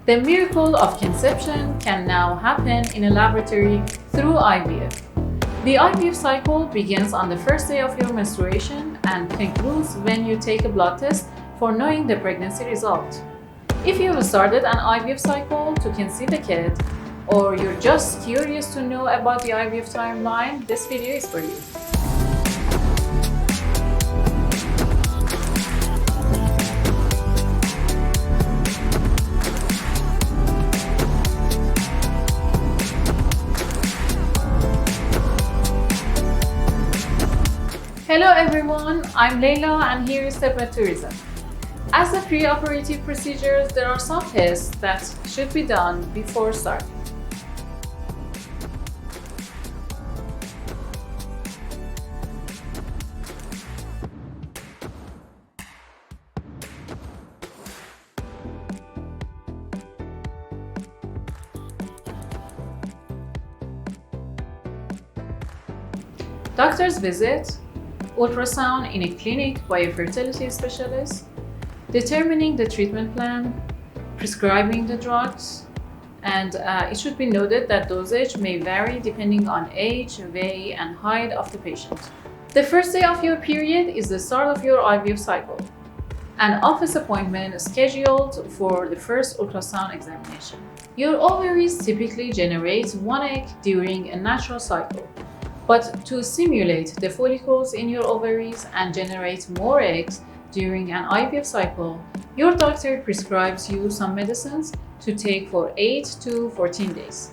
The miracle of conception can now happen in a laboratory through IVF. The IVF cycle begins on the first day of your menstruation and concludes when you take a blood test for knowing the pregnancy result. If you have started an IVF cycle to conceive a kid, or you're just curious to know about the IVF timeline, this video is for you. Hello everyone, I'm Leila and here is TebMedTourism. As the pre-operative procedures, there are some tests that should be done before starting. Doctor's visit, ultrasound in a clinic by a fertility specialist, determining the treatment plan, prescribing the drugs, and it should be noted that dosage may vary depending on age, weight, and height of the patient. The first day of your period is the start of your IVF cycle. An office appointment is scheduled for the first ultrasound examination. Your ovaries typically generate one egg during a natural cycle. But to stimulate the follicles in your ovaries and generate more eggs during an IVF cycle, your doctor prescribes you some medicines to take for 8 to 14 days.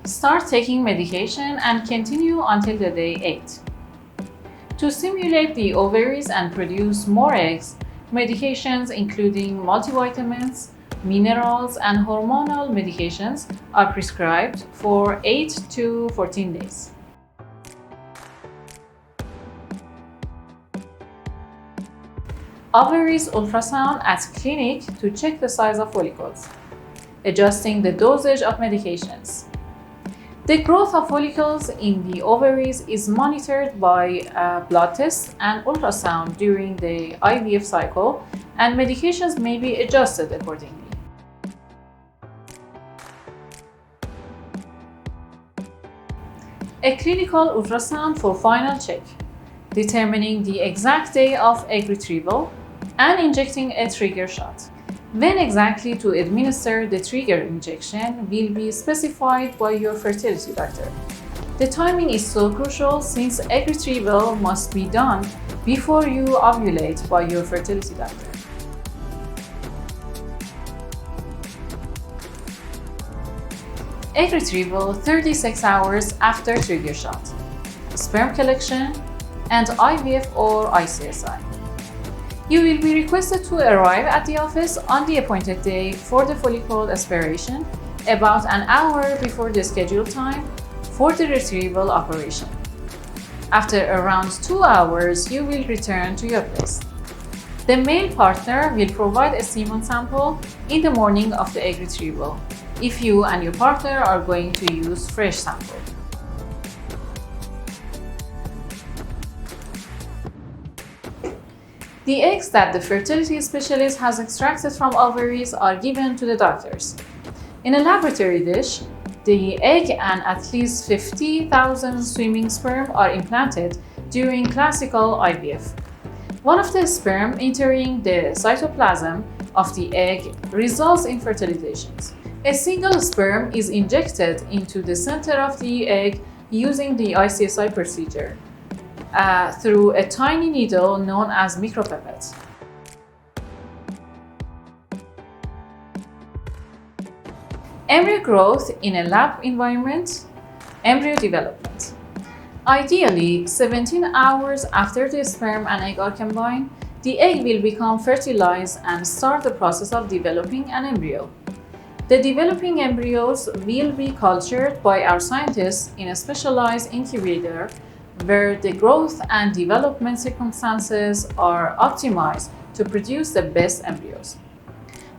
Start taking medication and continue until the day 8. To stimulate the ovaries and produce more eggs, medications including multivitamins, minerals, and hormonal medications are prescribed for 8 to 14 days. Ovaries ultrasound at clinic to check the size of follicles, adjusting the dosage of medications. The growth of follicles in the ovaries is monitored by blood tests and ultrasound during the IVF cycle, and medications may be adjusted accordingly. A clinical ultrasound for final check, determining the exact day of egg retrieval, and injecting a trigger shot. When exactly to administer the trigger injection will be specified by your fertility doctor. The timing is so crucial since egg retrieval must be done before you ovulate by your fertility doctor. Egg retrieval 36 hours after trigger shot, sperm collection, and IVF or ICSI. You will be requested to arrive at the office on the appointed day for the follicle aspiration about an hour before the scheduled time for the retrieval operation. After around 2 hours, you will return to your place. The male partner will provide a semen sample in the morning of the egg retrieval if you and your partner are going to use fresh sample. The eggs that the fertility specialist has extracted from ovaries are given to the doctors. In a laboratory dish, the egg and at least 50,000 swimming sperm are implanted during classical IVF. One of the sperm entering the cytoplasm of the egg results in fertilization. A single sperm is injected into the center of the egg using the ICSI procedure through a tiny needle known as micropipette. Embryo growth in a lab environment, embryo development. Ideally, 17 hours after the sperm and egg are combined, the egg will become fertilized and start the process of developing an embryo. The developing embryos will be cultured by our scientists in a specialized incubator where the growth and development circumstances are optimized to produce the best embryos.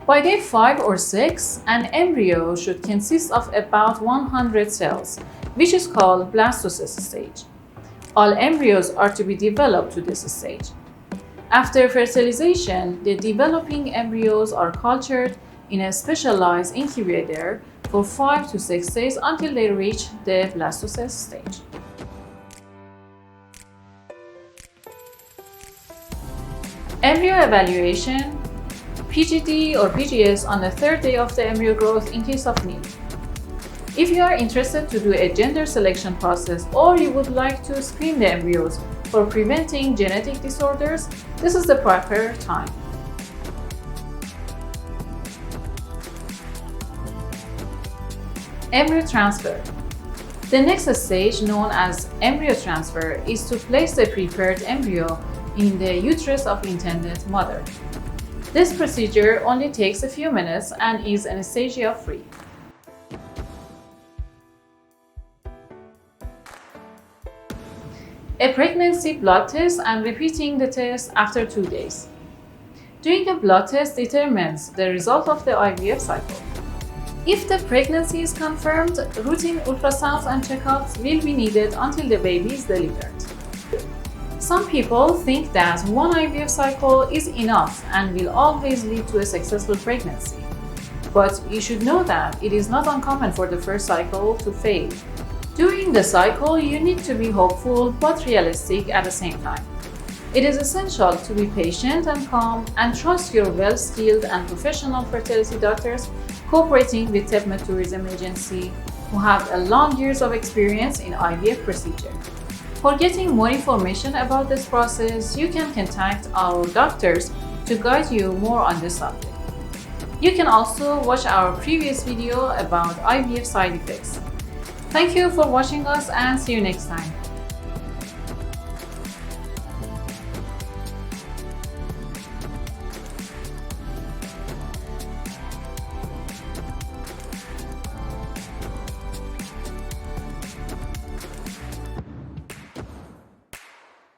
By day 5 or 6, an embryo should consist of about 100 cells, which is called blastocyst stage. All embryos are to be developed to this stage. After fertilization, the developing embryos are cultured in a specialized incubator for 5 to 6 days until they reach the blastocyst stage. Embryo evaluation, PGD or PGS on the 3rd day of the embryo growth in case of need. If you are interested to do a gender selection process or you would like to screen the embryos for preventing genetic disorders, this is the proper time. Embryo transfer. The next stage, known as embryo transfer, is to place the prepared embryo in the uterus of intended mother. This procedure only takes a few minutes and is anesthesia-free. A pregnancy blood test and repeating the test after 2 days. Doing a blood test determines the result of the IVF cycle. If the pregnancy is confirmed, routine ultrasounds and checkups will be needed until the baby is delivered. Some people think that one IVF cycle is enough and will always lead to a successful pregnancy. But you should know that it is not uncommon for the first cycle to fail. During the cycle, you need to be hopeful but realistic at the same time. It is essential to be patient and calm and trust your well-skilled and professional fertility doctors cooperating with TebMedTourism agency who have a long years of experience in IVF procedure. For getting more information about this process, you can contact our doctors to guide you more on this subject. You can also watch our previous video about IVF side effects. Thank you for watching us and see you next time.